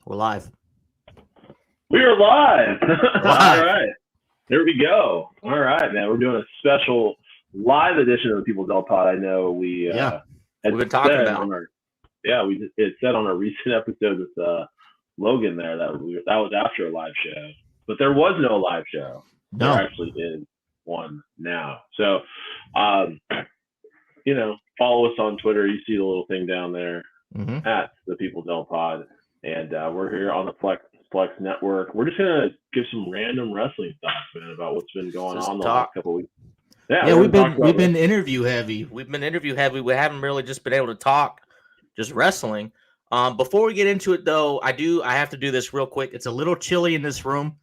We're live. We are live. Live. All right. Here we go. All right, man. We're doing a special live edition of the People's L Pod. I know we Yeah. had We've been talking said about on our it said on our recent episode with Logan there that was after a live show, but there was no live show. There No. actually is one now. So, follow us on Twitter. You see the little thing down there at the People's L Pod, and we're here on the Flex Network. We're just gonna give some random wrestling thoughts, man, about what's been going on the last couple of weeks. Yeah, we've been interview heavy. We haven't really just been able to talk just wrestling. Before we get into it though, I have to do this real quick. It's a little chilly in this room.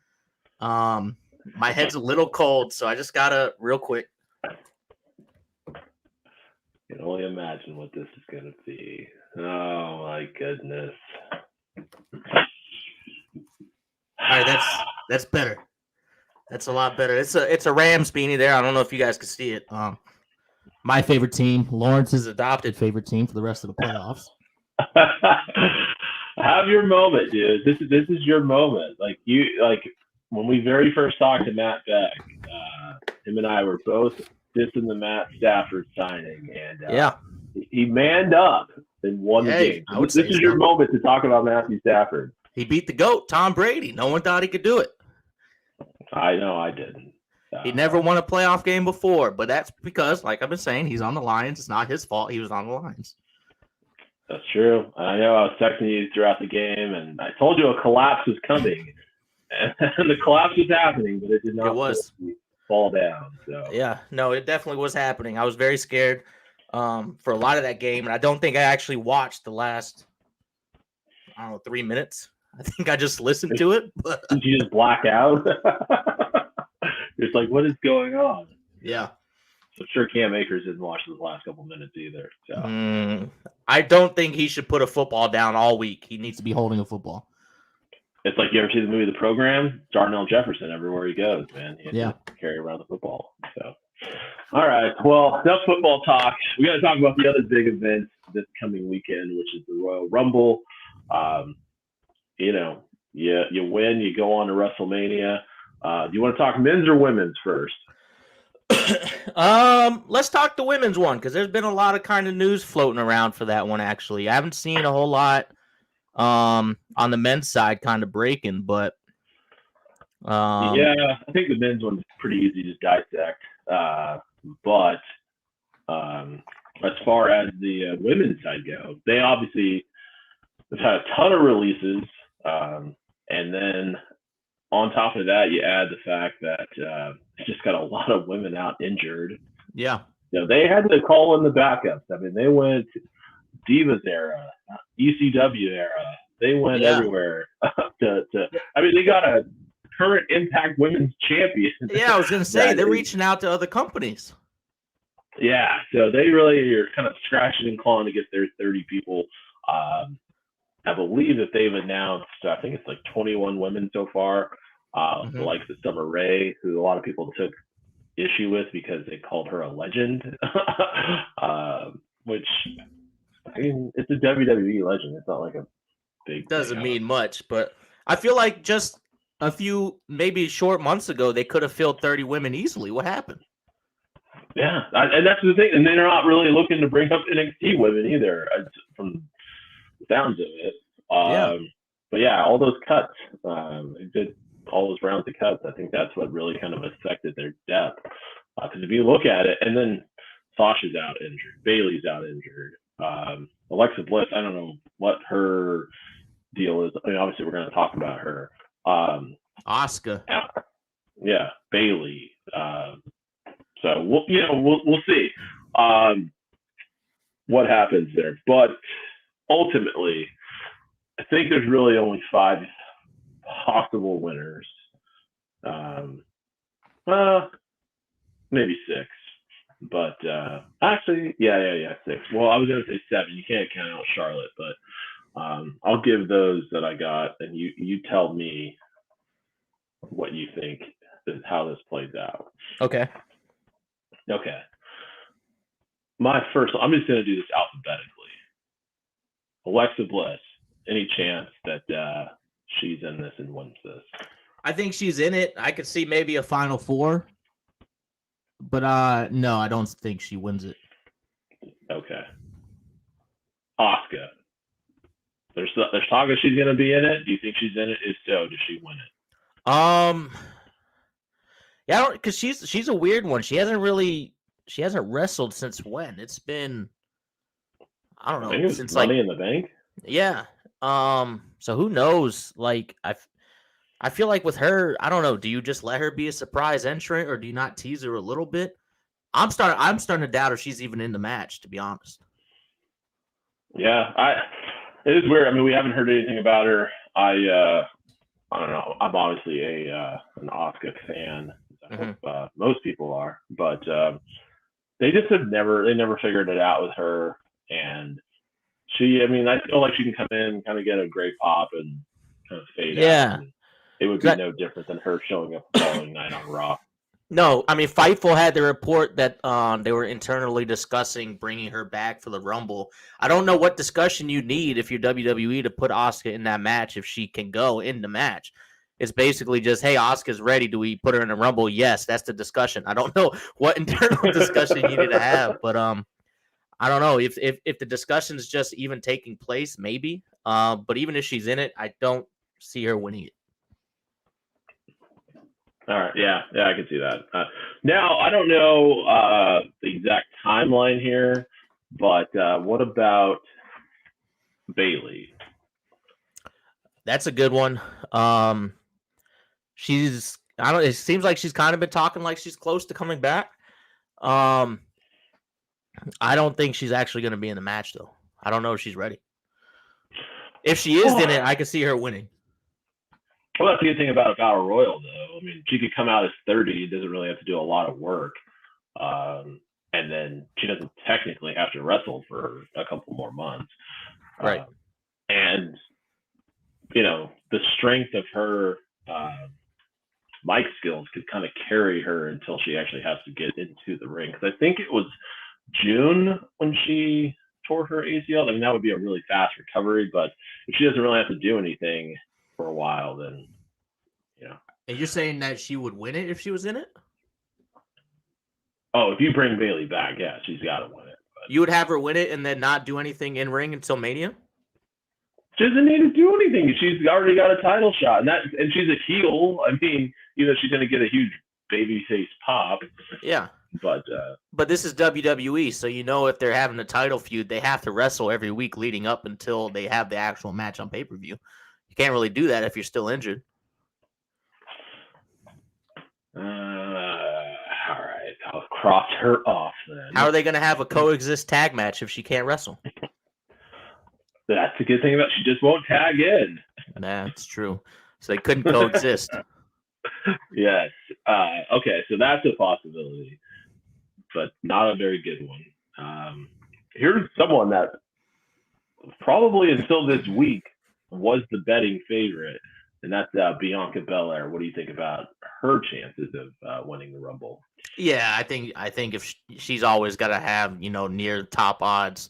My head's a little cold, so I just gotta real quick. I can only imagine what this is gonna be. Oh my goodness. All right, that's better. That's a lot better. It's a Rams beanie there. I don't know if you guys can see it. My favorite team, Lawrence's adopted favorite team for the rest of the playoffs. Have your moment, dude. This is your moment. Like when we very first talked to Matt Beck, him and I were both dissing the Matt Stafford signing, and he manned up and won the game. This is your moment to talk about Matthew Stafford. He beat the GOAT, Tom Brady. No one thought he could do it. I know I didn't. He never won a playoff game before, but that's because, like I've been saying, he's on the Lions. It's not his fault. He was on the Lions. That's true. I know I was texting you throughout the game, and I told you a collapse was coming. And the collapse was happening, but it did not fall down. So. Yeah, no, it definitely was happening. I was very scared for a lot of that game, and I don't think I actually watched the last, 3 minutes. I think I just listened to it. But... Did you just black out? It's like, what is going on? Yeah. I'm sure Cam Akers didn't watch those last couple minutes either. So. I don't think he should put a football down all week. He needs to be holding a football. It's like, you ever see the movie The Program? Darnell Jefferson everywhere he goes, man. He has to carry around the football. So, all right. Well, enough football talk. We got to talk about the other big event this coming weekend, which is the Royal Rumble. You win, you go on to WrestleMania. Do you want to talk men's or women's first? Let's talk the women's one, because there's been a lot of kind of news floating around for that one. Actually, I haven't seen a whole lot on the men's side kind of breaking, but I think the men's one's pretty easy to dissect. But as far as the women's side go, they obviously have had a ton of releases, and then on top of that, you add the fact that it's just got a lot of women out injured. Yeah. They had to call in the backups. I mean, they went Divas era, ECW era. They went everywhere. They got a current Impact Women's Champion. Yeah, I was going to say, they're reaching out to other companies. Yeah, so they really are kind of scratching and clawing to get their 30 people. I believe that they've announced, I think it's like 21 women so far, like the Summer Rae, who a lot of people took issue with because they called her a legend, which, I mean, it's a WWE legend. It's not like a big doesn't mean much, but I feel like just a few, maybe short months ago, they could have filled 30 women easily. What happened? Yeah, and that's the thing. And they're not really looking to bring up NXT women either, from the sounds of it. But yeah, all those cuts, they did all those rounds of cuts. I think that's what really kind of affected their depth. Because if you look at it, and then Sasha's out injured, Bayley's out injured, Alexa Bliss, I don't know what her deal is. I mean, obviously we're going to talk about her. Asuka. Yeah, Bayley. So we'll see what happens there. But ultimately, I think there's really only 5 possible winners. Maybe 6. But actually, 6. Well, I was going to say 7. You can't count out Charlotte, but I'll give those that I got, and you tell me what you think is how this plays out. Okay. My first, I'm just going to do this alphabetically. Alexa Bliss, any chance that in this and wins this. I think she's in it. I could see maybe a Final Four, but no, I don't think she wins it. Okay. Asuka. There's talk that she's going to be in it. Do you think she's in it? If so, does she win it? Yeah, because she's a weird one. She hasn't wrestled since when? It's been, I don't know, since Money in the Bank. Yeah. So who knows? Like I feel like with her, I don't know. Do you just let her be a surprise entrant, or do you not tease her a little bit? I'm starting to doubt if she's even in the match, to be honest. Yeah, it is weird. I mean, we haven't heard anything about her. I don't know. I'm obviously an Asuka fan. I hope most people are, but they just never figured it out with her. And I feel like she can come in, kind of get a great pop, and kind of fade out. And it would be no different than her showing up the following night on Raw. No, I mean, Fightful had the report that they were internally discussing bringing her back for the Rumble. I don't know what discussion you need if you're WWE to put Asuka in that match if she can go in the match. It's basically just, hey, Asuka's ready. Do we put her in a Rumble? Yes, that's the discussion. I don't know what internal discussion you need to have, but I don't know if the discussion is just even taking place, maybe. But even if she's in it, I don't see her winning it. All right, yeah, I can see that. Now, I don't know the exact timeline here, but what about Bayley? That's a good one. It seems like she's kind of been talking like she's close to coming back. I don't think she's actually going to be in the match, though. I don't know if she's ready. If she is in it, I could see her winning. Well, that's the good thing about a Battle Royal, though. I mean, she could come out as 30, doesn't really have to do a lot of work. And then she doesn't technically have to wrestle for a couple more months. Right. And, the strength of her mic skills could kind of carry her until she actually has to get into the ring. Because I think it was June when she tore her ACL. I mean, that would be a really fast recovery, but if she doesn't really have to do anything for a while, then And you're saying that she would win it if she was in it? Oh, if you bring Bayley back, yeah, she's got to win it. But you would have her win it and then not do anything in ring until Mania? She doesn't need to do anything. She's already got a title shot, and she's a heel. I mean, she's going to get a huge babyface pop. Yeah. But this is WWE, so if they're having a title feud, they have to wrestle every week leading up until they have the actual match on pay-per-view. You can't really do that if you're still injured. All right, I'll cross her off then. How are they going to have a coexist tag match if she can't wrestle? That's the good thing about she just won't tag in. That's true. So they couldn't coexist. Yes. Okay, so that's a possibility, but not a very good one. Here's someone that probably until this week was the betting favorite, and that's Bianca Belair. What do you think about her chances of winning the Rumble? Yeah, I think if she's always got to have near top odds.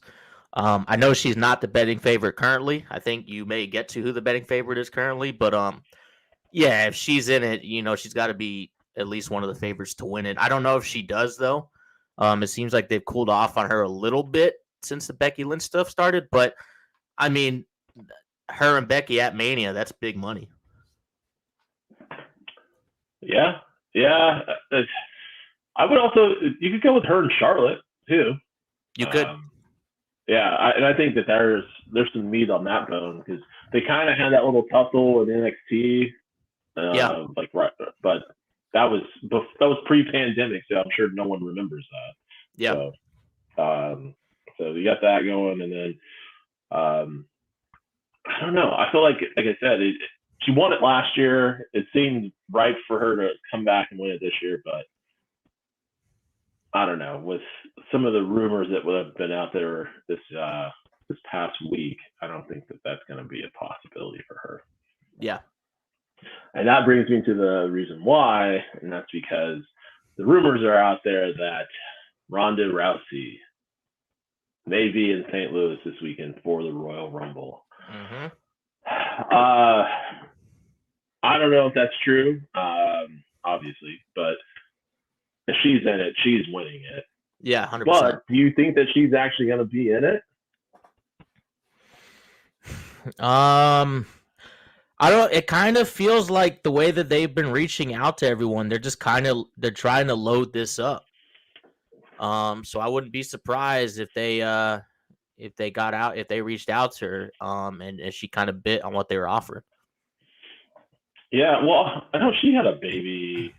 I know she's not the betting favorite currently. I think you may get to who the betting favorite is currently, but yeah, if she's in it, she's got to be at least one of the favorites to win it. I don't know if she does though. It seems like they've cooled off on her a little bit since the Becky Lynch stuff started, but I mean, her and Becky at Mania, that's big money. Yeah. I would also, you could go with her and Charlotte too. You could. Yeah, I think that there's some meat on that bone because they kind of had that little tussle in NXT. Yeah. But that was pre-pandemic, so I'm sure no one remembers that. Yeah. So you got that going, and then I don't know. I feel like I said, she won it last year. It seemed right for her to come back and win it this year, but I don't know. With some of the rumors that would have been out there this past week, I don't think that that's going to be a possibility for her. Yeah. And that brings me to the reason why, and that's because the rumors are out there that Ronda Rousey may be in St. Louis this weekend for the Royal Rumble. Mm-hmm. I don't know if that's true, obviously, but if she's in it, she's winning it. Yeah, 100%. But do you think that she's actually going to be in it? I don't. It kind of feels like the way that they've been reaching out to everyone. They're just they're trying to load this up. So I wouldn't be surprised if they reached out to her, and she kind of bit on what they were offering. Yeah, well, I know she had a baby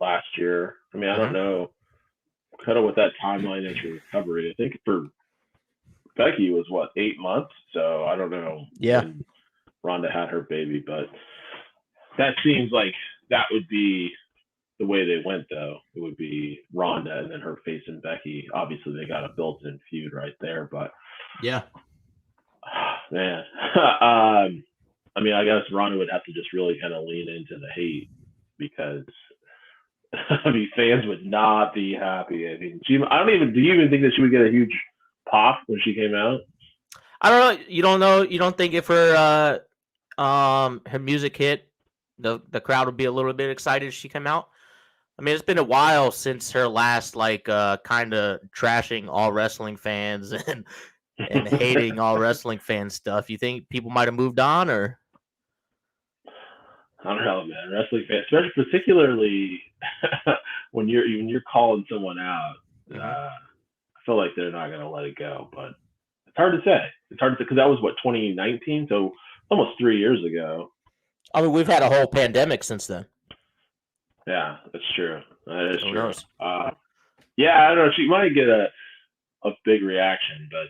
last year. I mean, I don't know kind of what that timeline is for recovery. I think for Becky was 8 months, so I don't know. Yeah. When Ronda had her baby, but that seems like that would be the way they went, though. It would be Ronda and then her facing Becky. Obviously, they got a built-in feud right there, but yeah, man. I mean, I guess Ronda would have to just really kind of lean into the hate because I mean, fans would not be happy. I mean, do you even think that she would get a huge pop when she came out? I don't know. You don't know. You don't think if her music hit, the crowd would be a little bit excited if she came out? I mean, it's been a while since her last kind of trashing all wrestling fans and hating all wrestling fan stuff. You think people might have moved on, or? I don't know, man. Wrestling fans, especially particularly when you're calling someone out, I feel like they're not gonna let it go. But it's hard to say. It's hard to say because that was 2019, so almost 3 years ago. I mean, we've had a whole pandemic since then. Yeah, that's true. That is Who true. knows? Yeah, I don't know. She might get a big reaction, but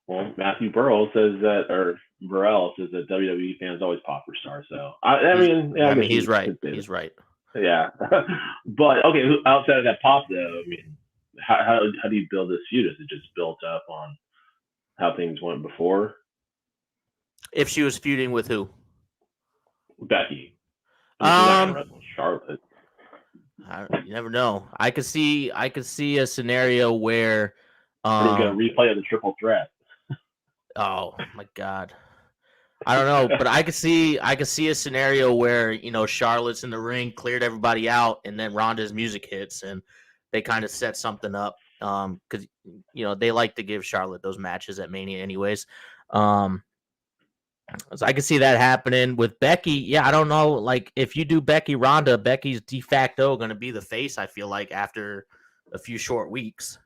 well, Matthew Burrell says that, or Burrell says that WWE fans always pop for stars. So I mean, he's right. He's right. Yeah, but okay. Outside of that pop, though, I mean, how do you build this feud? Is it just built up on how things went before? If she was feuding with who? Becky. I mean, Charlotte. You never know. I could see a scenario where Are you gonna replay of the triple threat? Oh my god. I don't know, but I could see a scenario where, Charlotte's in the ring, cleared everybody out, and then Ronda's music hits and they kind of set something up. Because they like to give Charlotte those matches at Mania anyways. So I can see that happening with Becky. Yeah, I don't know. Like, if you do Becky Ronda, Becky's de facto going to be the face, I feel like, after a few short weeks.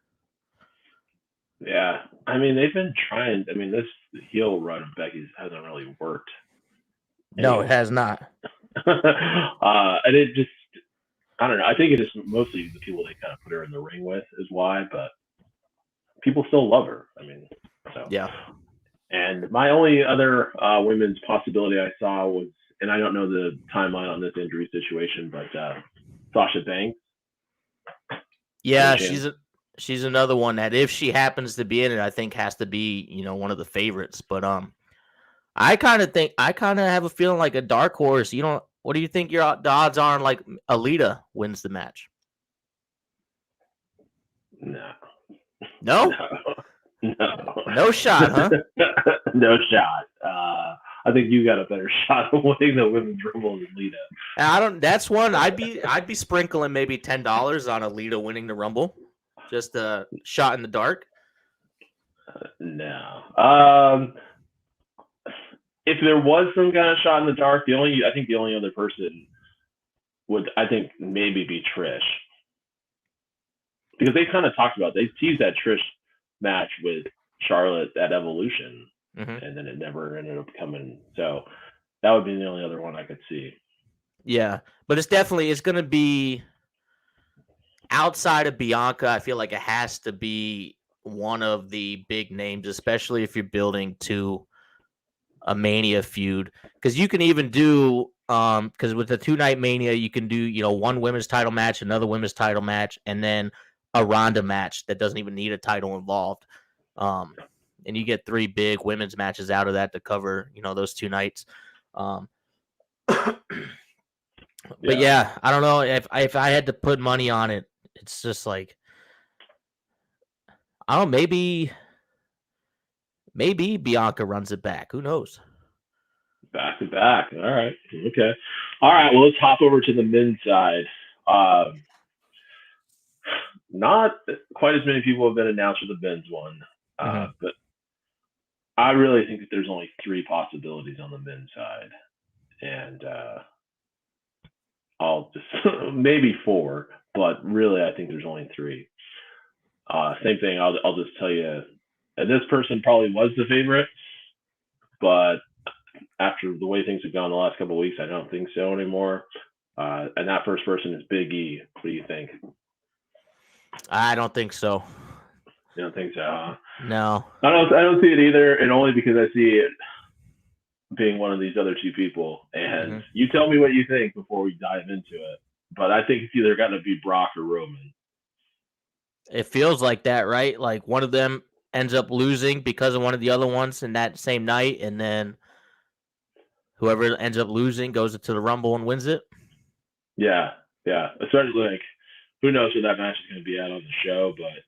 Yeah. I mean, they've been trying. I mean, this heel run of Becky's hasn't really worked. No, it has not. And it just, I don't know. I think it is mostly the people they kind of put her in the ring with is why, but people still love her. I mean, so. Yeah. And my only other women's possibility I saw was, and I don't know the timeline on this injury situation, but Sasha Banks. Yeah, she's another one that if she happens to be in it, I think has to be, one of the favorites. But I kind of have a feeling like a dark horse. What do you think the odds are on like Alita wins the match? No. No? No. No shot, huh? No shot. I think you got a better shot of winning the women's rumble than Lita. That's one I'd be sprinkling maybe $10 on Alita winning the rumble. Just a shot in the dark. No. If there was some kind of shot in the dark, the only other person would maybe be Trish. Because they kind of talked about, they teased that Trish match with Charlotte at Evolution, and then it never ended up coming. So that would be the only other one I could see. Yeah, but it's going to be outside of Bianca. I feel like it has to be one of the big names, especially if you're building to a Mania feud. Because you can even do, because with the 2-night Mania, you can do, one women's title match, another women's title match, and then a Ronda match that doesn't even need a title involved. And you get 3 big women's matches out of that to cover, those 2 nights. But yeah, I don't know if I had to put money on it. It's just like, I don't know, maybe Bianca runs it back. Who knows? Back to back. All right. Okay. All right. Well, let's hop over to the men's side. Not quite as many people have been announced for the men's one, but I really think that there's only 3 possibilities on the men's side, and I'll just maybe 4, but really I think there's only 3. Same thing. I'll just tell you, and this person probably was the favorite, but after the way things have gone the last couple of weeks, I don't think so anymore. And that first person is Big E. What do you think? I don't think so. You don't think so? No. I don't see it either, and only because I see it being one of these other 2 people. And you tell me what you think before we dive into it. But I think it's either got to be Brock or Roman. It feels like that, right? Like one of them ends up losing because of one of the other ones in that same night, and then whoever ends up losing goes into the Rumble and wins it. Yeah. Especially like, who knows where that match is going to be at on the show, but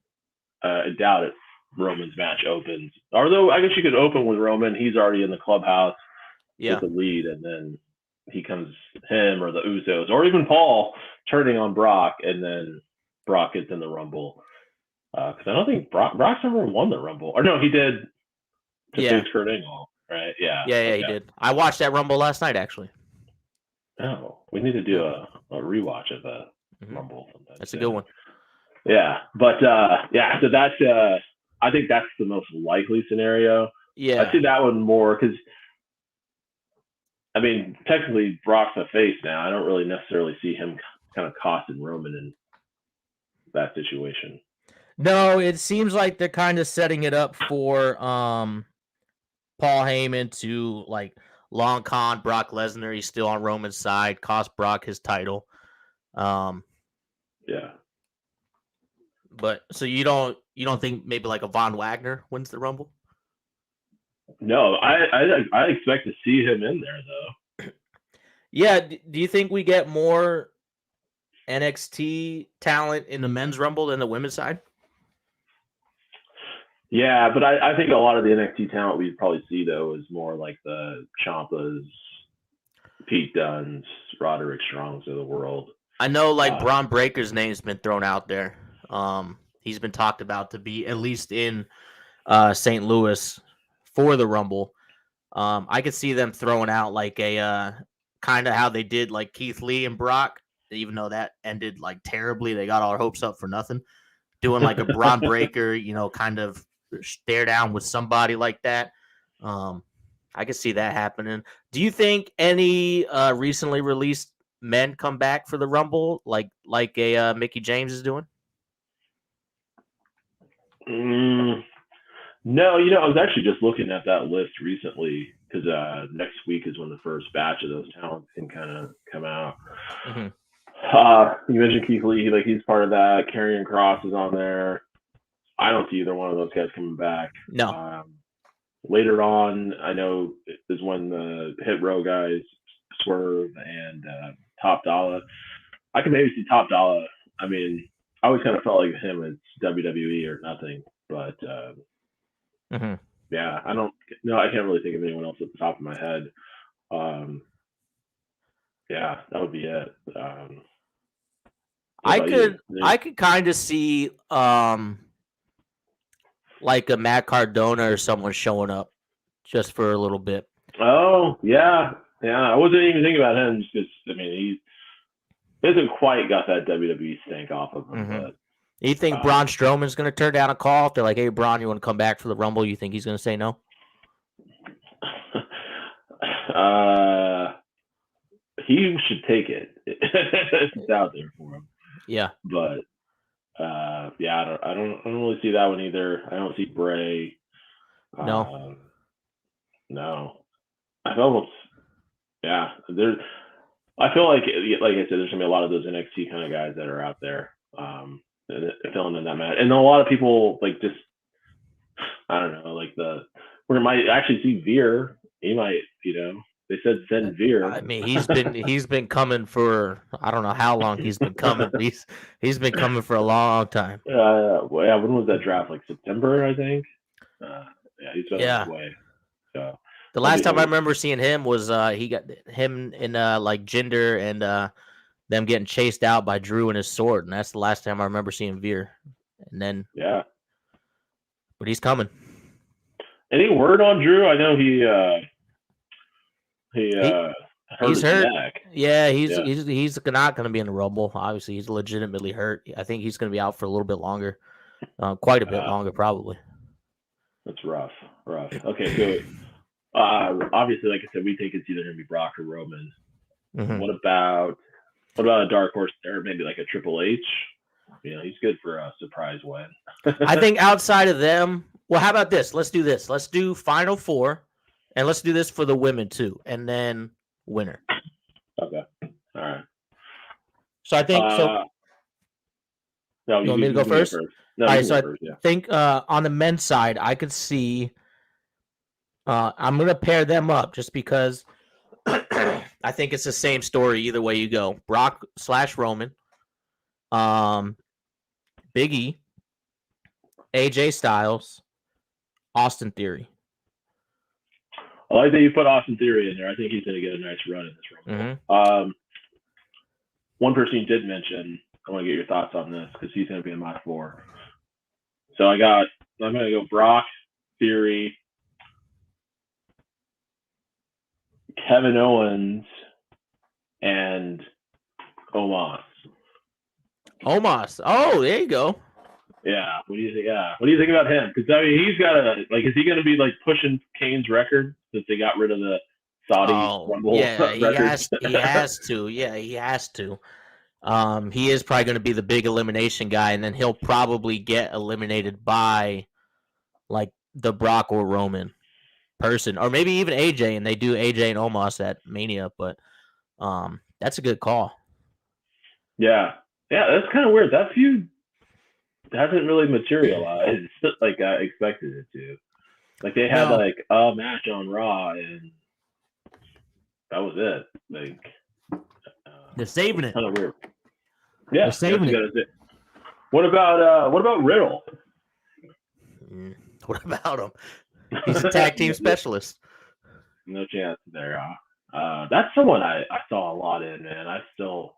I doubt it. Roman's match opens. Although I guess you could open with Roman. He's already in the clubhouse with the lead, and then he comes, him or the Usos, or even Paul turning on Brock, and then Brock gets in the Rumble. Because I don't think Brock's never won the Rumble. Or no, he did to face Kurt Angle, right? Yeah. Yeah, he did. I watched that Rumble last night, actually. Oh, we need to do a rewatch of the Rumble sometime. That's a good one. Yeah, but so that's I think that's the most likely scenario. Yeah, I see that one more because, I mean, technically Brock's a face now. I don't really necessarily see him kind of costing Roman in that situation. No, it seems like they're kind of setting it up for Paul Heyman to like long con Brock Lesnar. He's still on Roman's side, cost Brock his title. Yeah. But so you don't think maybe like a Von Wagner wins the Rumble? No, I expect to see him in there though. Yeah, do you think we get more NXT talent in the men's Rumble than the women's side? Yeah, but I think a lot of the NXT talent we'd probably see though is more like the Ciampas, Pete Dunnes, Roderick Strongs of the world. I know like Braun Breaker's name's been thrown out there. He's been talked about to be at least in St. Louis for the Rumble. I could see them throwing out like a kind of how they did like Keith Lee and Brock, even though that ended like terribly. They got all our hopes up for nothing. Doing like a Braun Breaker, kind of stare down with somebody like that. I could see that happening. Do you think any recently released men come back for the Rumble like a Mickie James is doing? No, I was actually just looking at that list recently because next week is when the first batch of those talents can kind of come out. You mentioned Keith Lee, like he's part of that. Karrion Kross is on there. I don't see either one of those guys coming back. No. Later on, I know is when the Hit Row guys, Swerve and Top Dollar. I can maybe see Top Dollar. I mean, I always kind of felt like him as WWE or nothing, but yeah, I can't really think of anyone else at the top of my head. Yeah, that would be it. I could kind of see like a Matt Cardona or someone showing up just for a little bit. Oh yeah. I wasn't even thinking about him just because he hasn't quite got that WWE stank off of him. But you think Braun Strowman's going to turn down a call if they're like, "Hey, Braun, you want to come back for the Rumble?" You think he's going to say no? He should take it. It's out there for him. Yeah, but yeah, I don't really see that one either. I don't see Bray. No. I feel like I said, there's gonna be a lot of those NXT kind of guys that are out there filling in that match, and a lot of people like just I don't know, like we might actually see Veer. He might, they said send Veer. I mean, he's been coming for I don't know how long he's been coming. But he's been coming for a long time. When was that draft? Like September, I think. Yeah, he's been on his way. So The last time I remember seeing him was he got him in like Jinder and them getting chased out by Drew and his sword, and that's the last time I remember seeing Veer. And then but he's coming. Any word on Drew? I know he hurt his neck. Yeah, he's not going to be in the Rumble. Obviously, he's legitimately hurt. I think he's going to be out for a little bit longer, quite a bit longer, probably. That's rough. Okay, so obviously, like I said, we think it's either going to be Brock or Roman. Mm-hmm. What about a dark horse there? Maybe like a Triple H. He's good for a surprise win. I think outside of them, well, how about this? Let's do this. Let's do Final Four, and let's do this for the women too, and then winner. Okay. All right. So I think so. No, you want me to go first? No, all right. So I think on the men's side, I could see. I'm going to pair them up just because I think it's the same story either way you go. Brock / Roman, Big E, AJ Styles, Austin Theory. I like that you put Austin Theory in there. I think he's going to get a nice run in this Rumble. Mm-hmm. One person you did mention, I want to get your thoughts on this because he's going to be in my 4. So I'm going to go Brock, Theory, Kevin Owens, and Omos. Oh, there you go. Yeah. What do you think? Yeah. What do you think about him? Because he's got is he going to be like pushing Kane's record since they got rid of the Saudi Rumble? Yeah, he has to. Yeah, he has to. He is probably going to be the big elimination guy, and then he'll probably get eliminated by like the Brock or Roman person, or maybe even AJ, and they do AJ and Omos at Mania. But that's a good call. Yeah, that's kind of weird. That feud hasn't really materialized like I expected it to. Like they had like a match on Raw, and that was it. Like they're saving it. Kind of weird. Yeah, they're saving it. What about Riddle? What about him? He's a tag team specialist. No chance there. That's someone I saw a lot in, man. I don't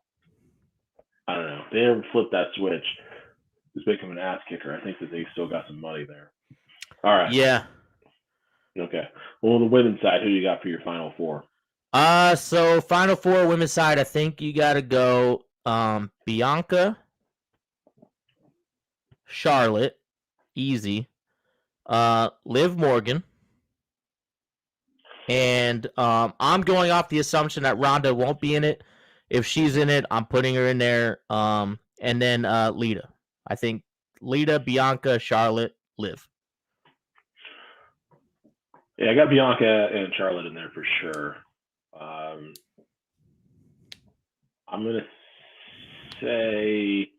know. They haven't flipped that switch. He's become an ass kicker. I think that they still got some money there. All right. Yeah. Okay. Well, on the women's side, who you got for your Final 4? So Final 4 women's side, I think you got to go Bianca, Charlotte, easy. Liv Morgan. And I'm going off the assumption that Ronda won't be in it. If she's in it, I'm putting her in there. And then Lita. I think Lita, Bianca, Charlotte, Liv. Yeah, I got Bianca and Charlotte in there for sure. I'm gonna say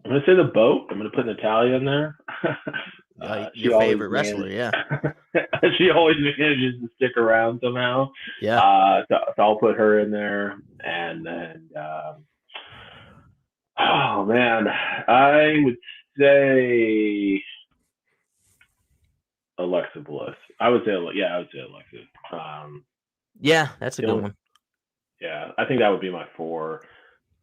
the boat. I'm gonna put Natalya in there. Your favorite wrestler, yeah. She always manages to stick around somehow. Yeah. So I'll put her in there, and then oh man, I would say Alexa Bliss. I would say Alexa. Yeah, that's a good one. Yeah, I think that would be my 4,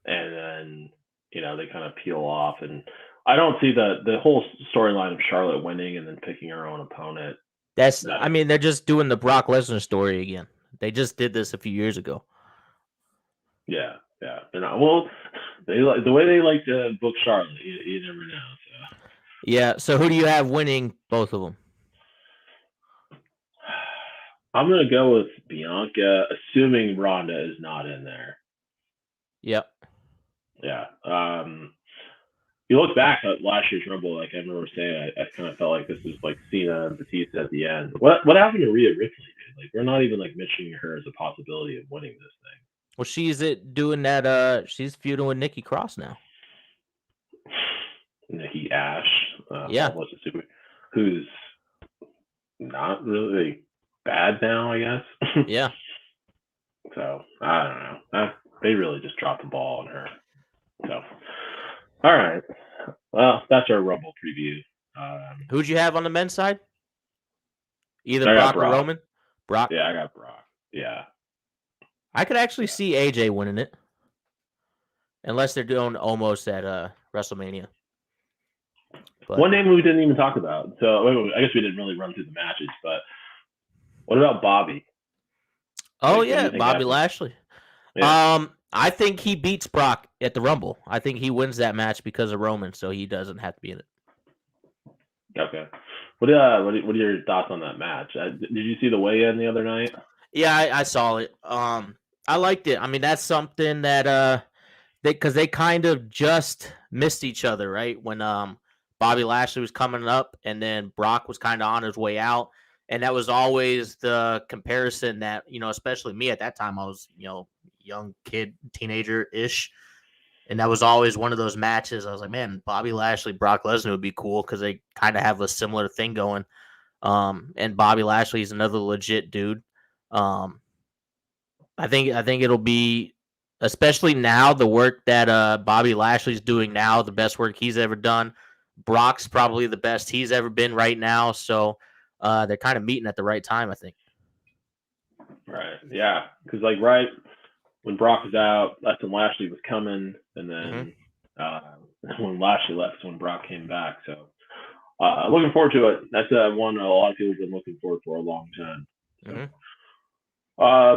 and then they kind of peel off, and I don't see the whole storyline of Charlotte winning and then picking her own opponent. I mean, they're just doing the Brock Lesnar story again. They just did this a few years ago. Yeah, they're not. Well, they like the way they like to book Charlotte. You never know. So. Yeah. So who do you have winning both of them? I'm gonna go with Bianca, assuming Ronda is not in there. Yep. Yeah. You look back at last year's Rumble, like I remember saying, I kind of felt like this was like Cena and Batista at the end. What happened to Rhea Ripley, dude? Like we're not even like mentioning her as a possibility of winning this thing. Well, she's doing that. She's feuding with Nikki Cross now. Nikki Ash. Yeah. Who's not really bad now, I guess. Yeah. So I don't know. They really just dropped the ball on her. So, all right. Well, that's our Rumble preview. Who'd you have on the men's side? Either Brock or Roman. Brock. Yeah, I got Brock. Yeah. I could actually see AJ winning it, unless they're doing almost at WrestleMania. But one name we didn't even talk about. So I guess we didn't really run through the matches, but what about Bobby? Oh yeah, Bobby Lashley. Yeah. I think he beats Brock at the Rumble. I think he wins that match because of Roman, so he doesn't have to be in it. Okay. What are your thoughts on that match? Did you see the weigh-in the other night? Yeah, I saw it. I liked it. I mean, that's something that because they kind of just missed each other, right? When Bobby Lashley was coming up, and then Brock was kind of on his way out, and that was always the comparison that, you know, especially me at that time, I was, you know, young kid, teenager ish, and that was always one of those matches. I was like, man, Bobby Lashley, Brock Lesnar would be cool because they kind of have a similar thing going. And Bobby Lashley is another legit dude. I think it'll be, especially now, the work that Bobby Lashley's doing now, the best work he's ever done. Brock's probably the best he's ever been right now. So they're kind of meeting at the right time, I think. Right. Yeah. Because like right when Brock was out, that's when Lashley was coming, and then when Lashley left, when Brock came back. So looking forward to it. That's one a lot of people have been looking forward for a long time. So. All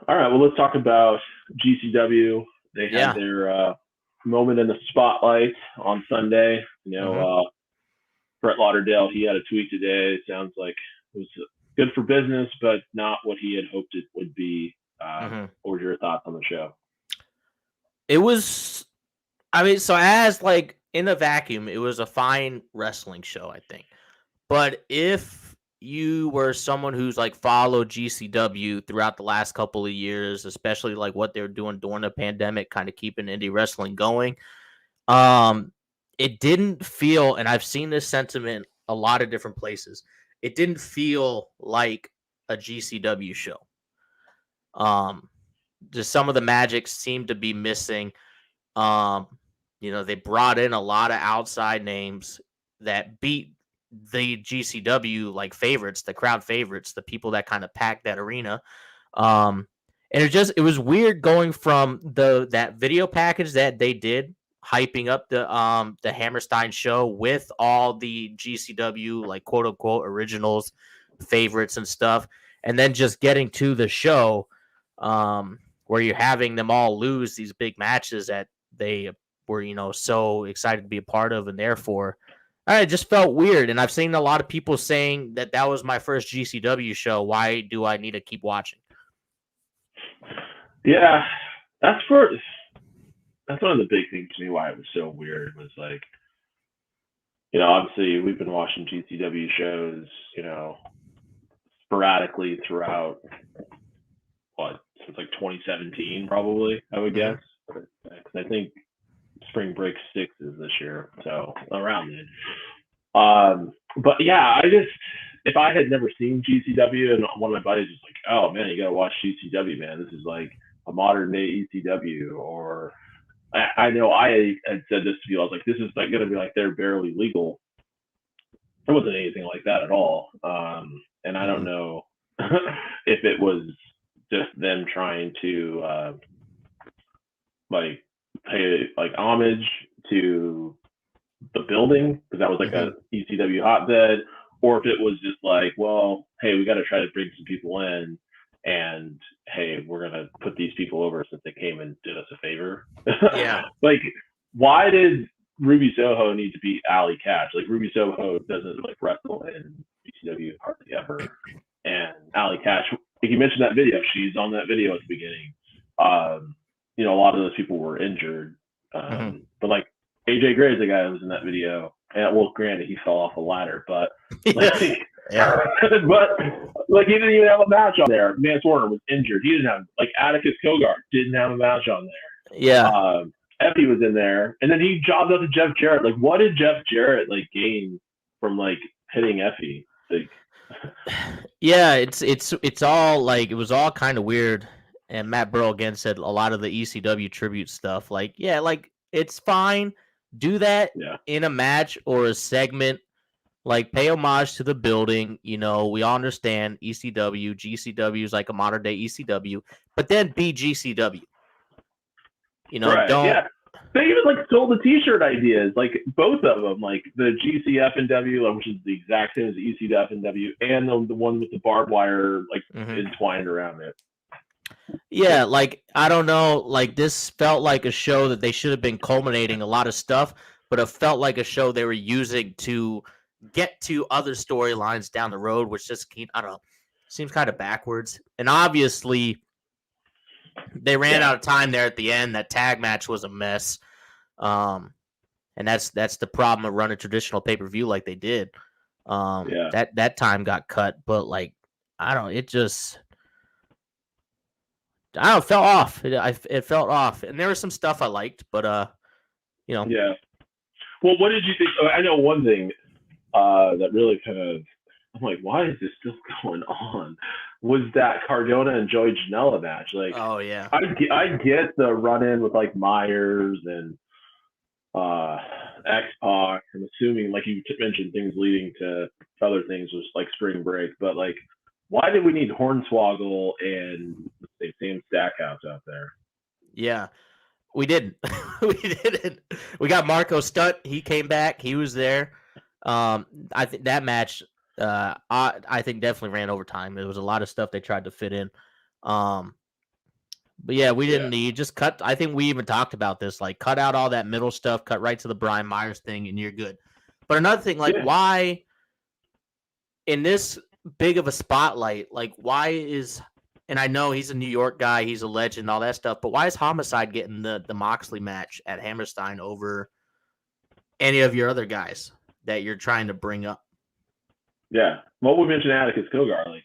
right. Well, let's talk about GCW. They had their moment in the spotlight on Sunday. You know, Brett Lauderdale, he had a tweet today. It sounds like it was good for business, but not what he had hoped it would be. What were your thoughts on the show? It was, I mean, so as like in a vacuum, it was a fine wrestling show, I think. But if you were someone who's like followed GCW throughout the last couple of years, especially like what they're doing during the pandemic, kind of keeping indie wrestling going, it didn't feel, and I've seen this sentiment a lot of different places, it didn't feel like a GCW show. Just some of the magic seemed to be missing. You know, they brought in a lot of outside names that beat the GCW like favorites, the crowd favorites, the people that kind of packed that arena. And it was weird going from that video package that they did hyping up the Hammerstein show with all the GCW like quote unquote originals, favorites and stuff, and then just getting to the show where you're having them all lose these big matches that they were, you know, so excited to be a part of and therefore. It just felt weird, and I've seen a lot of people saying that was my first GCW show. Why do I need to keep watching? Yeah, that's one of the big things to me why it was so weird was like, you know, obviously we've been watching GCW shows, you know, sporadically throughout since like 2017 probably, I would guess. Because I think spring break 6 is this year, so around then. But yeah, if I had never seen GCW and one of my buddies was like, oh man, you gotta watch GCW, man, this is like a modern day ECW, or I know I had said this to you, I was like, this is like gonna be like they're barely legal. It wasn't anything like that at all. And I don't know if it was just them trying to like pay like homage to the building because that was like a ECW hotbed, or if it was just like, well, hey, we got to try to bring some people in, and hey, we're gonna put these people over since they came and did us a favor. Yeah. Like, why did Ruby Soho need to beat Allie Katch? Like, Ruby Soho doesn't like wrestle in ECW hardly ever, and Allie Katch, like you mentioned that video, she's on that video at the beginning. You know, a lot of those people were injured, but like AJ Gray is the guy who was in that video. And well, granted, he fell off a ladder, but like, but like he didn't even have a match on there. Mance Warner was injured. He didn't have like Atticus Cogar didn't have a match on there. Yeah. Effie was in there, and then he jobbed up to Jeff Jarrett. Like, what did Jeff Jarrett like gain from like hitting Effie? Like, yeah, it's all like it was all kind of weird. And Matt Burrow again said a lot of the ECW tribute stuff. Like, yeah, like it's fine. Do that in a match or a segment Like, pay homage to the building. You know, we all understand ECW, GCW is like a modern day ECW, but then be GCW. You know, Right. don't. Yeah. They even like stole the T-shirt ideas, like both of them, like the GCF and W, which is the exact same as the ECW and W, and the one with the barbed wire like entwined around it. Yeah, like I don't know, like this felt like a show that they should have been culminating a lot of stuff, but it felt like a show they were using to get to other storylines down the road, which just I don't know, seems kind of backwards. And obviously, they ran out of time there at the end. That tag match was a mess, and that's the problem of running traditional pay per view like they did. That time got cut, but like I don't, it just. I don't know, it fell off. It felt off, and there was some stuff I liked, but you know. Yeah. Well, what did you think? I know one thing that really kind of, I'm like, why is this still going on? Was that Cardona and Joey Janela match? Like, oh yeah, I get the run in with like Myers and X-Pac. I'm assuming, like you mentioned, things leading to other things was like spring break, but like, why did we need Hornswoggle and Sam Stackhouse out there? Yeah, we didn't. We didn't. We got Marco Stunt. He came back. He was there. I think that match. I think definitely ran over time. There was a lot of stuff they tried to fit in. But yeah, we didn't need just cut. I think we even talked about this. Like, cut out all that middle stuff. Cut right to the Brian Myers thing, and you're good. But another thing, like, why in this big of a spotlight, like why is, and I know he's a New York guy, he's a legend, all that stuff, but why is Homicide getting the Moxley match at Hammerstein over any of your other guys that you're trying to bring up? Yeah. Well, we mentioned Atticus Cogar. Like,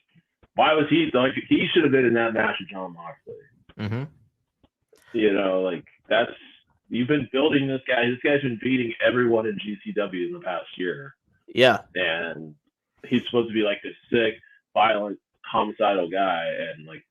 why was he, like, he should have been in that match with John Moxley. Mm-hmm. You know, like, that's, you've been building this guy. This guy's been beating everyone in GCW in the past year. Yeah. And he's supposed to be like this sick, violent, homicidal guy, and like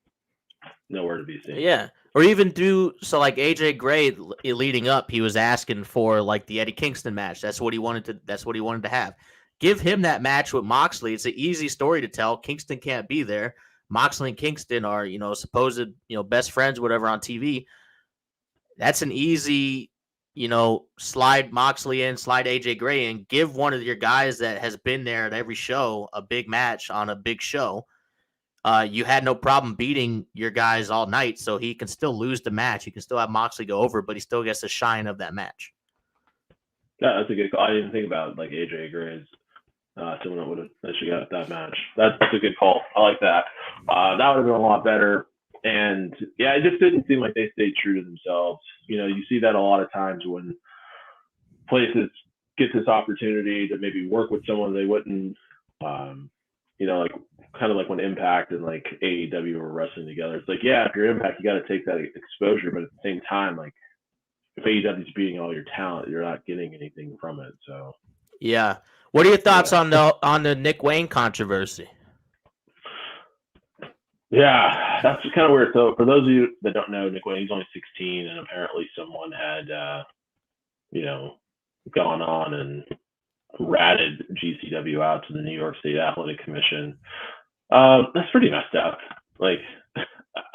nowhere to be seen. Yeah. Or even do so, like AJ Gray leading up, he was asking for like the Eddie Kingston match. That's what he wanted to have. Give him that match with Moxley. It's an easy story to tell. Kingston can't be there. Moxley and Kingston are, you know, supposed, you know, best friends, whatever, on TV. That's an easy, you know, slide Moxley in, slide AJ Gray in, give one of your guys that has been there at every show a big match on a big show. You had no problem beating your guys all night, so he can still lose the match. You can still have Moxley go over, but he still gets the shine of that match. Yeah, that's a good call. I didn't think about like AJ Gray's someone that would have actually got that match. That's a good call. I like that. That would have been a lot better. And yeah, it just didn't seem like they stayed true to themselves. You know, you see that a lot of times when places get this opportunity to maybe work with someone they wouldn't, you know, like kind of like when Impact and like AEW were wrestling together. It's like, yeah, if you're Impact, you got to take that exposure, but at the same time, like if AEW is beating all your talent, you're not getting anything from it. So yeah, what are your thoughts on the Nick Wayne controversy? Yeah, that's kind of weird. So for those of you that don't know, Nick Wayne, he's only 16, and apparently someone had, you know, gone on and ratted GCW out to the New York State Athletic Commission. That's pretty messed up. Like,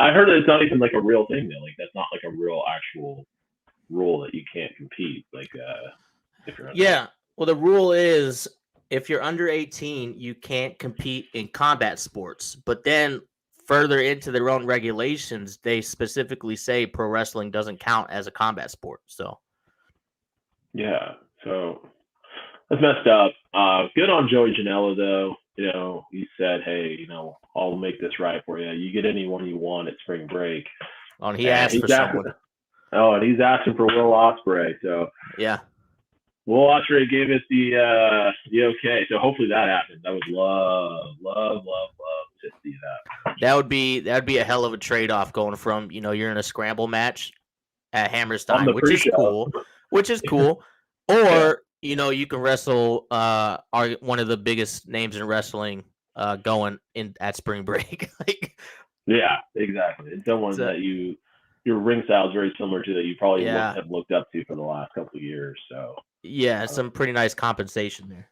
I heard that it's not even like a real thing though. Like, that's not like a real actual rule that you can't compete. Like, if you're under. Well, the rule is if you're under 18, you can't compete in combat sports. But then further into their own regulations, they specifically say pro wrestling doesn't count as a combat sport. So, yeah, so that's messed up. Good on Joey Janela though. You know, he said, "Hey, you know, I'll make this right for you. You get anyone you want at spring break." Oh, and he asked for someone. Oh, and he's asking for Will Ospreay. So yeah, Will Ospreay gave us the okay. So hopefully that happens. I would love to see that. That'd be a hell of a trade off going from, you know, you're in a scramble match at Hammerstein, which is cool, or you know, you can wrestle one of the biggest names in wrestling going in at spring break. Like, yeah, exactly. It's someone that your ring style is very similar to that you probably have looked up to for the last couple of years. So yeah, some pretty nice compensation there.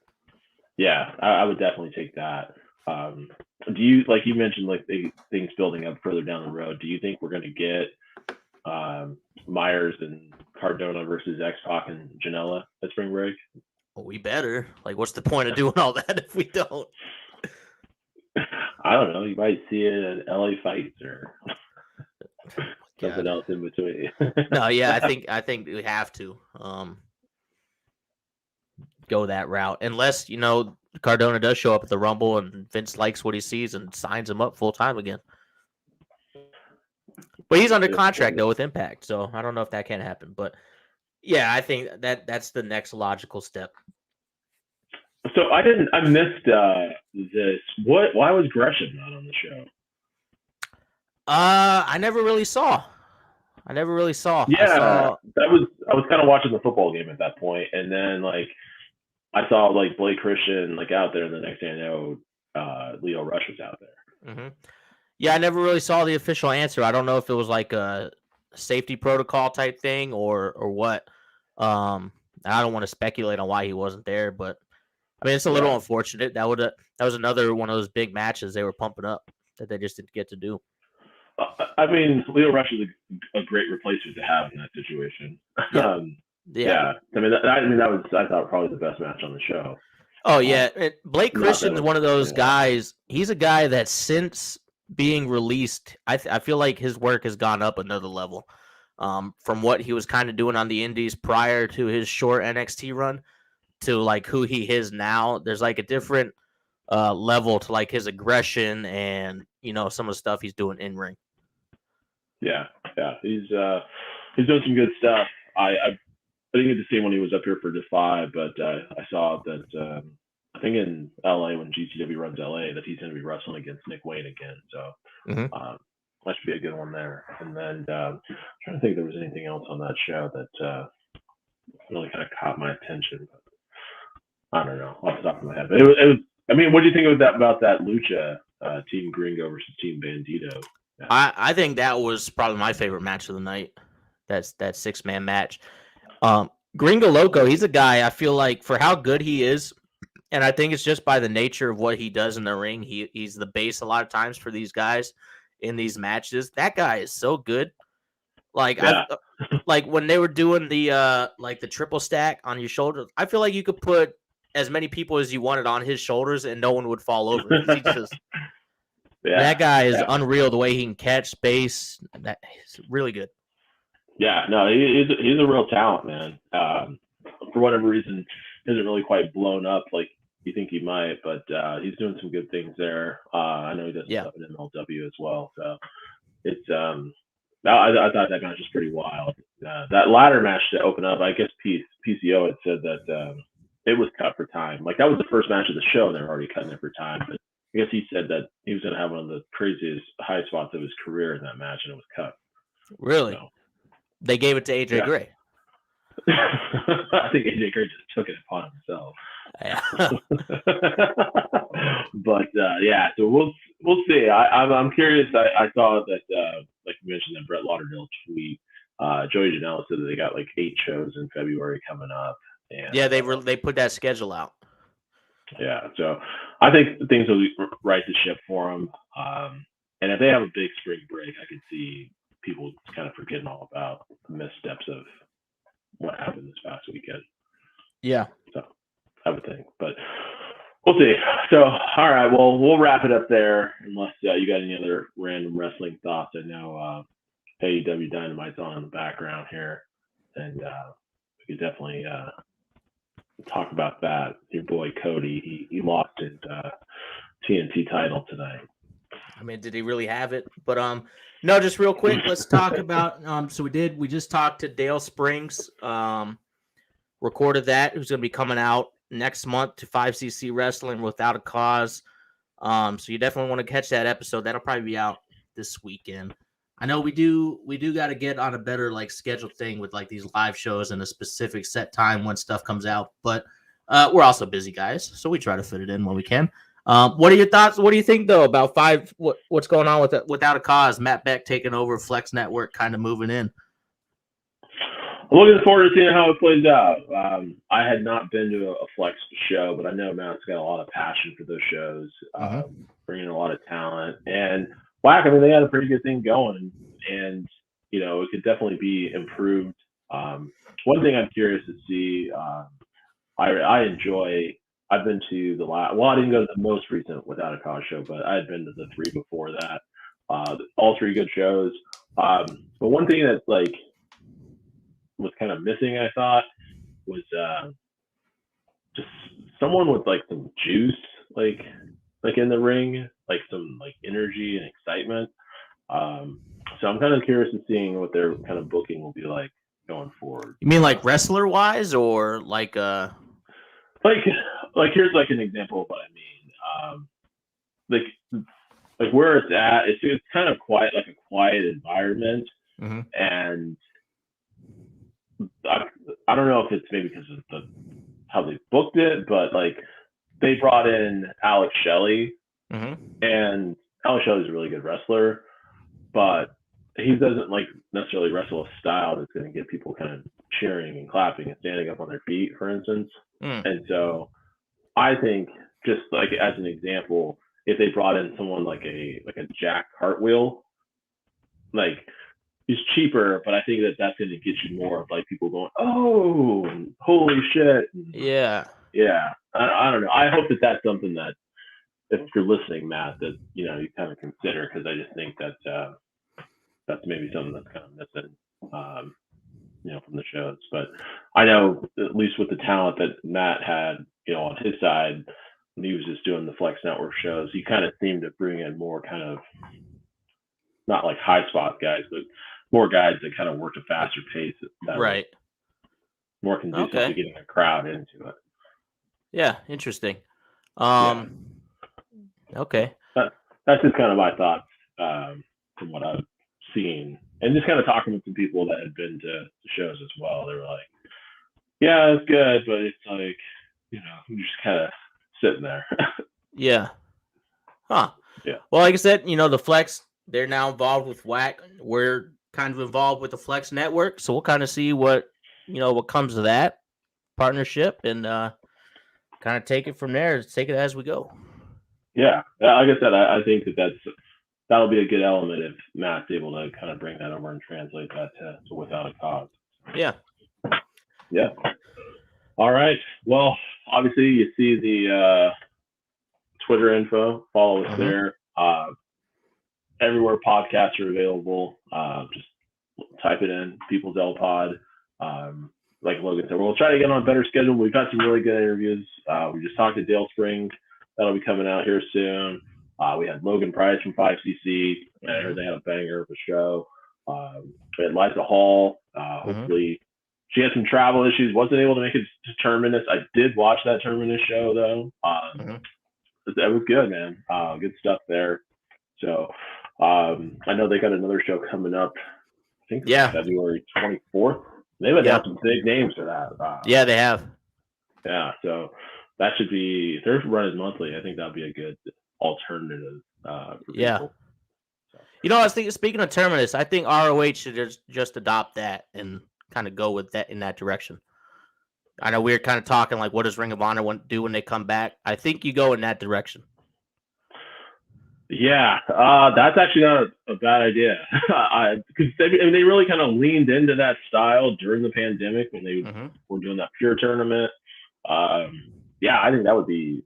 Yeah, I would definitely take that. Do you, like you mentioned, like things building up further down the road? Do you think we're going to get Myers and Cardona versus X-Pac and Janela at spring break? Well, we better. Like, what's the point of doing all that if we don't? I don't know. You might see it at LA Fights or something else in between. No, yeah, I think we have to go that route, unless Cardona does show up at the Rumble and Vince likes what he sees and signs him up full time again. But he's under contract though with Impact, so I don't know if that can happen. But yeah, I think that's the next logical step. So I missed this. Why was Gresham not on the show? I never really saw. Yeah, I was kind of watching the football game at that point, and then like I saw like Blake Christian like out there, and the next thing I know, Leo Rush was out there. Mm-hmm. Yeah, I never really saw the official answer. I don't know if it was like a safety protocol type thing or what. I don't want to speculate on why he wasn't there, but I mean it's a little unfortunate. That was another one of those big matches they were pumping up that they just didn't get to do. I mean, Leo Rush is a great replacement to have in that situation. Yeah. I mean, that was, I thought, probably the best match on the show. Oh yeah, Blake Christian is one of those guys. He's a guy that since being released, I feel like his work has gone up another level. From what he was kind of doing on the Indies prior to his short NXT run to like who he is now, there's like a different level to like his aggression and some of the stuff he's doing in ring. Yeah, he's doing some good stuff. I didn't get to see him when he was up here for Defy, but I saw that I think in LA when GCW runs LA that he's going to be wrestling against Nick Wayne again. So that should be a good one there. And then I'm trying to think if there was anything else on that show that really kind of caught my attention. But I don't know off the top of my head. But it was. I mean, what do you think about that Lucha Team Gringo versus Team Bandito? Yeah. I think that was probably my favorite match of the night. That's that 6-man match. Gringo Loco, he's a guy I feel like for how good he is, and I think it's just by the nature of what he does in the ring. He's the base a lot of times for these guys in these matches. That guy is so good. Like like when they were doing the like the triple stack on your shoulders, I feel like you could put as many people as you wanted on his shoulders and no one would fall over. That guy is unreal the way he can catch space. That is really good. Yeah, no, he's a real talent, man. For whatever reason, he hasn't really quite blown up like you think he might, but he's doing some good things there. I know he does stuff in MLW as well. So it's I thought that match was pretty wild. That ladder match to open up, I guess PCO had said that it was cut for time. Like that was the first match of the show, and they're already cutting it for time. But I guess he said that he was going to have one of the craziest high spots of his career in that match, and it was cut. Really? So, they gave it to AJ Gray. I think AJ Gray just took it upon himself. Yeah. But so we'll see. I'm curious. I saw that like you mentioned that Brett Lauderdale tweet. Joey Janela said that they got like 8 shows in February coming up. And, yeah, they put that schedule out. Yeah, so I think things will be right to ship for them. And if they have a big spring break, I could see people kind of forgetting all about the missteps of what happened this past weekend. Yeah. So I would think, but we'll see. So, all right, well, we'll wrap it up there unless you got any other random wrestling thoughts. I know AEW Dynamite's on in the background here, and we could definitely talk about that. Your boy Cody, he lost his TNT title tonight. I mean, did he really have it? But no, just real quick, let's talk about so we just talked to Dale Springs, recorded that, who's going to be coming out next month to 5cc Wrestling Without a Cause. So you definitely want to catch that episode. That'll probably be out this weekend. I know we do got to get on a better like scheduled thing with like these live shows and a specific set time when stuff comes out, but we're also busy guys, so we try to fit it in when we can. What are your thoughts? What do you think though about what's going on with it, Without a Cause? Matt Beck taking over Flex Network, kind of moving in. I'm looking forward to seeing how it plays out. I had not been to a Flex show, but I know Matt's got a lot of passion for those shows, bringing a lot of talent. And Whack, I mean, they had a pretty good thing going, and it could definitely be improved. One thing I'm curious to see, I enjoy. I've been to the last. Well, I didn't go to the most recent Without a Cause show, but I had been to the 3 before that. All 3 good shows. But one thing that was kind of missing, I thought, was just someone with some juice, in the ring, some energy and excitement. So I'm kind of curious to seeing what their kind of booking will be like going forward. You mean wrestler wise, or here's an example of what I mean. Where it's at, it's kind of quiet, a quiet environment, and I don't know if it's maybe because of how they booked it, but they brought in Alex Shelley, and Alex Shelley's a really good wrestler, but he doesn't necessarily wrestle a style that's going to get people kind of cheering and clapping and standing up on their feet, for instance. And so I think, just as an example, if they brought in someone like a Jack Cartwheel, he's cheaper, but I think that's going to get you more of people going, oh, holy shit. Yeah. I don't know. I hope that that's something that, if you're listening, Matt, that you kind of consider, because I just think that that's maybe something that's kind of missing, from the shows. But I know, at least with the talent that Matt had, on his side, when he was just doing the Flex Network shows, he kind of seemed to bring in more kind of, not high spot guys, but more guys that kind of worked a faster pace. Right. More conducive to getting a crowd into it. Yeah, interesting. Okay. That's just kind of my thoughts from what I've seen, and just kind of talking with some people that had been to shows as well. They were like, "Yeah, it's good, but it's you're just kind of sitting there." Yeah. Huh. Yeah. Well, like I said, the Flex, they're now involved with WAC. We're kind of involved with the Flex Network, so we'll kind of see what comes of that partnership, and kind of take it from there. Take it as we go. Yeah, like I said, I think that'll be a good element if Matt's able to kind of bring that over and translate that to Without a Cause. Yeah. All right. Well, obviously you see the Twitter info. Follow us there. Everywhere podcasts are available. Just type it in, People's L Pod. Like Logan said, we'll try to get on a better schedule. We've got some really good interviews. We just talked to Dale Springs. That'll be coming out here soon. We had Logan Price from 5cc. I heard they had a banger of a show. We had Liza Hall. Hopefully, she had some travel issues. Wasn't able to make it to Terminus. I did watch that Terminus show, though. That was good, man. Good stuff there. So I know they got another show coming up. I think February 24th. They've announced some big names for that. Yeah, they have. Yeah, so that should be, if their run is monthly, I think that'll be a good alternative for people. So. I was thinking, speaking of Terminus, I think ROH should just adopt that and kind of go with that in that direction. I know we're kind of talking what does Ring of Honor do when they come back? I think you go in that direction. Yeah, that's actually not a bad idea. Because they really kind of leaned into that style during the pandemic when they were doing that pure tournament. I think that would be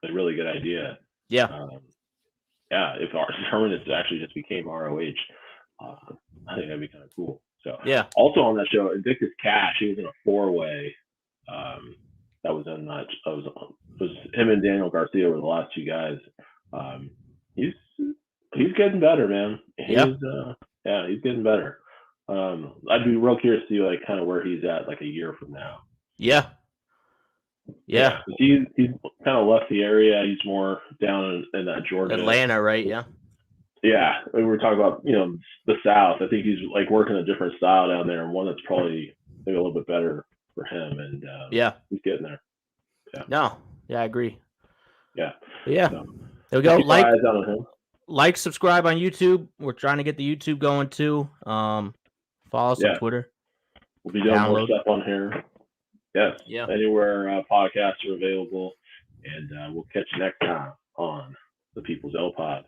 a really good idea. Yeah. If our Terminus actually just became ROH, I think that'd be kind of cool. So also on that show, Invictus Cash, he was in a 4-way. That was in that. It was him and Daniel Garcia were the last 2 guys. He's getting better, man. He's getting better. I'd be real curious to see kind of where he's at a year from now. Yeah. He's kind of left the area. He's more down in that Georgia, Atlanta, right? Yeah. Yeah, we were talking about the South. I think he's working a different style down there, and one that's probably maybe a little bit better for him. And he's getting there. Yeah. No. Yeah, I agree. Yeah. So, there we go. Subscribe on YouTube. We're trying to get the YouTube going too. Follow us on Twitter. We'll be doing more stuff on here. Yes. Yeah. Anywhere podcasts are available. And we'll catch you next time on the People's L Pod.